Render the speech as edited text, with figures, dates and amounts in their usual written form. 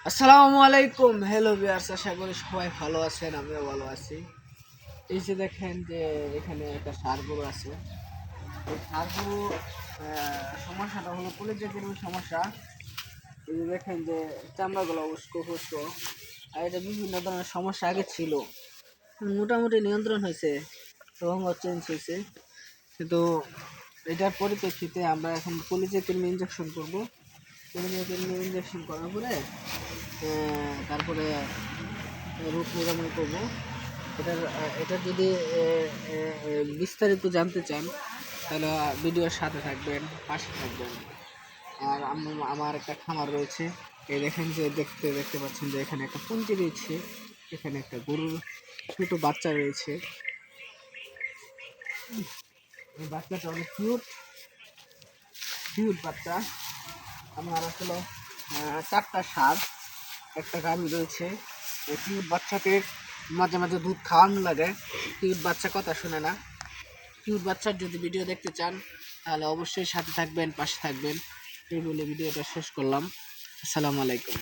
আসসালামু আলাইকুম। Hello viewers, আশা করি সবাই ভালো আছেন, আমিও ভালো আছি। এই যে দেখেন যে এখানে একটা ষাঁড় গরু আছে। এই ষাঁড় গরু সমস্যাটা হলো কলিজা গরুর সমস্যা। এই যে দেখেন যে চামড়াগুলো উস্কো খুস্কো, আর এটা বিভিন্ন ধরনের সমস্যা আগে ছিল, মোটামুটি নিয়ন্ত্রণ হয়েছে, রঙও চেঞ্জ হয়েছে। কিন্তু এটার পরিপ্রেক্ষিতে আমরা এখন কলিজা কৃমি ইঞ্জেকশন করবো। কলিজা কৃমি ইঞ্জেকশন করার পরে তারপরে রোগ নিরাময় করবো। এটা যদি বিস্তারিত জানতে চান তাহলে ভিডিওর সাথে থাকবেন, পাশে থাকবেন। আর আমার একটা খামার রয়েছে। এই দেখেন যে দেখতে পাচ্ছেন যে এখানে একটা পুঁজি রয়েছে, এখানে একটা গরুর ছোট বাচ্চা রয়েছে। এই বাচ্চাটা অনেক কিউট কিউট বাচ্চা। আমার আসলে 4টা ষাঁড়, একটা গাভী রয়েছে। এই কিউট বাচ্চাকে মাঝে মাঝে দুধ খাওয়ানো লাগে। কিউট বাচ্চা কথা শুনে না। কিউট বাচ্চার যদি ভিডিও দেখতে চান তাহলে অবশ্যই সাথে থাকবেন, পাশে থাকবেন। এই বলে ভিডিওটা শেষ করলাম। আসসালামু আলাইকুম।